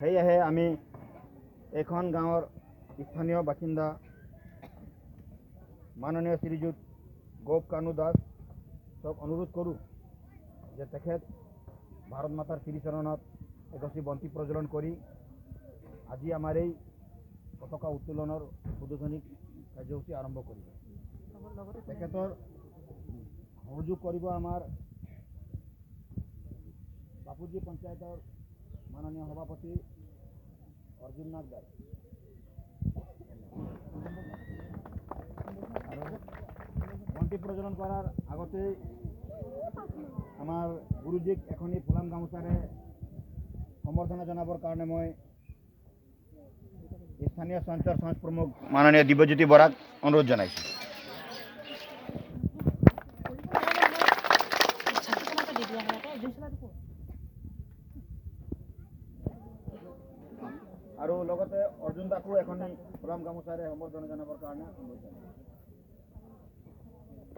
সেয়েহে আমি এখন গাঁৱৰ স্থানীয় বাসিন্দা মাননীয় শ্ৰীযুত গোপ কানু দাসক অনুৰোধ কৰোঁ যে তেখেত ভাৰত মাতাৰ শ্ৰীচৰণত এগছি বন্তি প্ৰজ্বলন কৰি আজি আমাৰ এই পতাকা উত্তোলনৰ উদ্বোধনী কাৰ্যসূচী আৰম্ভ কৰিব। তেখেতৰ সহযোগ কৰিব আমাৰ বাপুজী পঞ্চায়তৰ মাননীয় সভাপতি অৰ্জুন নাথ দাস আৰু বন্তি প্ৰজ্বলন কৰাৰ আগতে আমাৰ গুৰুজীক এখনি ফুলাম গামোচাৰে সম্বৰ্ধনা জনাবৰ কাৰণে মই স্থানীয় সঞ্চৰ সমাজ প্ৰমুখ মাননীয় দিব্যজ্যোতি বৰাক অনুৰোধ জনাইছোঁ। আৰু লগতে অৰ্জুন দাকো এখন ফুলাম গামোচাৰে সম্বৰ্ধনা জনাবৰ কাৰণে অনুৰোধ জনাইছোঁ।